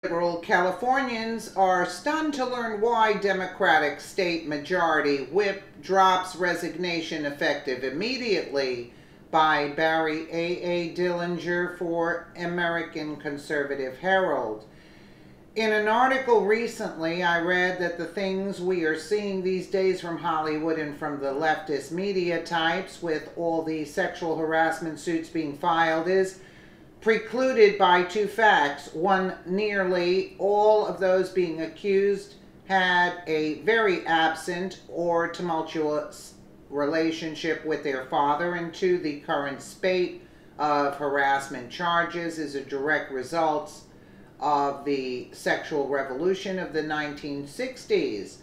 Liberal Californians are stunned to learn why Democratic state majority whip drops resignation effective immediately, by Barry A. Dillinger for American Conservative Herald. In an article recently, I read that the things we are seeing these days from Hollywood and from the leftist media types, with all the sexual harassment suits being filed, is precluded by two facts. One, nearly all of those being accused had a very absent or tumultuous relationship with their father, and two, the current spate of harassment charges is a direct result of the sexual revolution of the 1960s.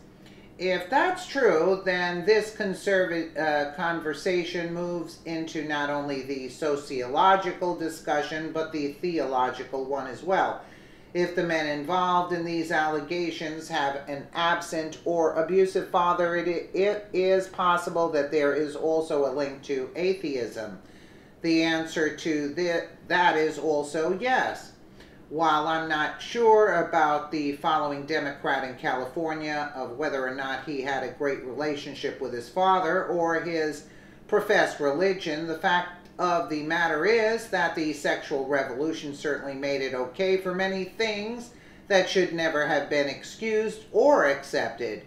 If that's true, then this conversation moves into not only the sociological discussion, but the theological one as well. If the men involved in these allegations have an absent or abusive father, it is possible that there is also a link to atheism. The answer to that is also yes. While I'm not sure about the following Democrat in California, of whether or not he had a great relationship with his father or his professed religion, the fact of the matter is that the sexual revolution certainly made it okay for many things that should never have been excused or accepted.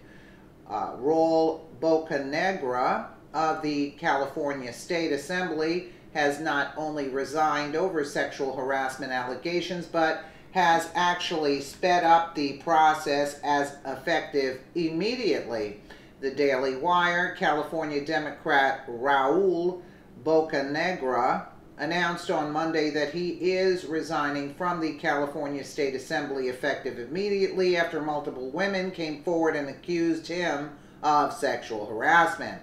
Raul Bocanegra of the California State Assembly has not only resigned over sexual harassment allegations, but has actually sped up the process as effective immediately. The Daily Wire, California Democrat Raul Bocanegra announced on Monday that he is resigning from the California State Assembly effective immediately after multiple women came forward and accused him of sexual harassment.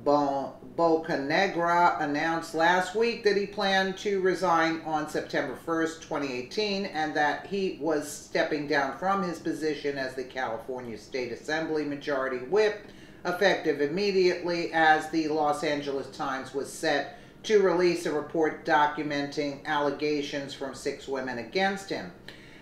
Bocanegra announced last week that he planned to resign on September 1st, 2018, and that he was stepping down from his position as the California State Assembly Majority Whip, effective immediately, as the Los Angeles Times was set to release a report documenting allegations from 6 women against him.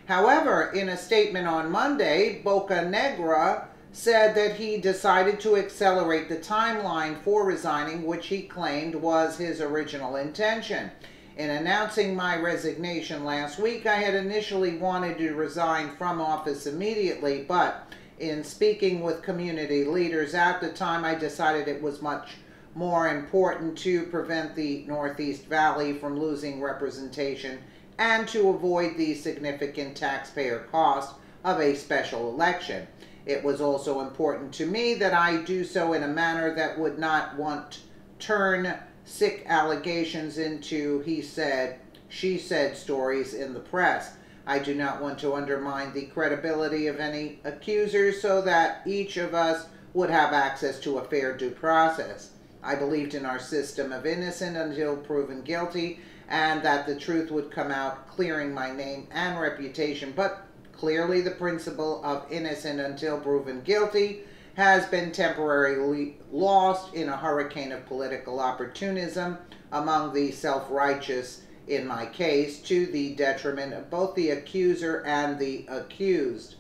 However, in a statement on Monday, Bocanegra said that he decided to accelerate the timeline for resigning, which he claimed was his original intention. In announcing my resignation last week, I had initially wanted to resign from office immediately, but in speaking with community leaders at the time, I decided it was much more important to prevent the Northeast Valley from losing representation and to avoid the significant taxpayer cost of a special election. It was also important to me that I do so in a manner that would not turn sick allegations into he said, she said stories in the press. I do not want to undermine the credibility of any accusers so that each of us would have access to a fair due process. I believed in our system of innocent until proven guilty, and that the truth would come out, clearing my name and reputation, but clearly the principle of innocent until proven guilty has been temporarily lost in a hurricane of political opportunism among the self-righteous, in my case, to the detriment of both the accuser and the accused.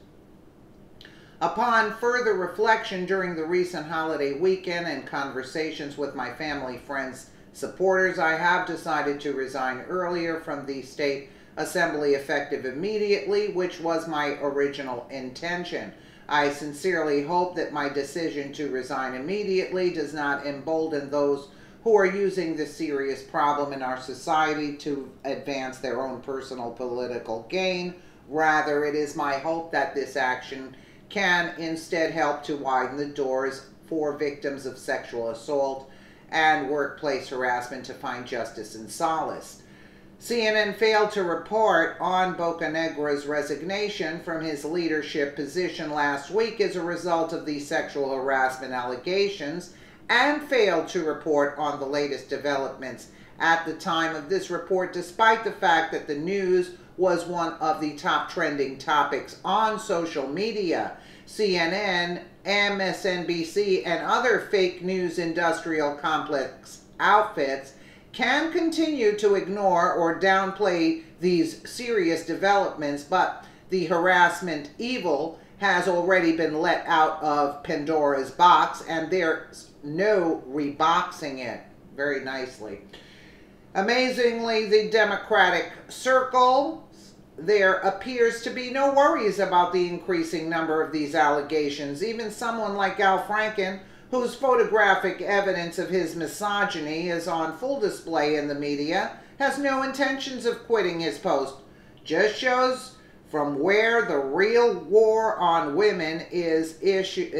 Upon further reflection during the recent holiday weekend and conversations with my family, friends, supporters, I have decided to resign earlier from the state assembly effective immediately, which was my original intention. I sincerely hope that my decision to resign immediately does not embolden those who are using this serious problem in our society to advance their own personal political gain. Rather, it is my hope that this action can instead help to widen the doors for victims of sexual assault and workplace harassment to find justice and solace. CNN failed to report on Bocanegra's resignation from his leadership position last week as a result of the sexual harassment allegations, and failed to report on the latest developments at the time of this report, despite the fact that the news was one of the top trending topics on social media. CNN, MSNBC, and other fake news industrial complex outfits can continue to ignore or downplay these serious developments, but the harassment evil has already been let out of Pandora's box, and there's no reboxing it. Very nicely. Amazingly, the Democratic circle, there appears to be no worries about the increasing number of these allegations. Even someone like Al Franken, whose photographic evidence of his misogyny is on full display in the media, has no intentions of quitting his post. Just shows from where the real war on women is issuing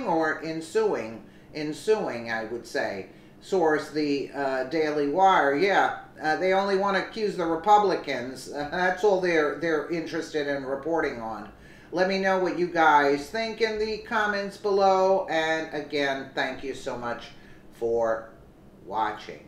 or ensuing, I would say. Source, the Daily Wire. Yeah, they only want to accuse the Republicans. That's all they're interested in reporting on. Let me know what you guys think in the comments below. And again, thank you so much for watching.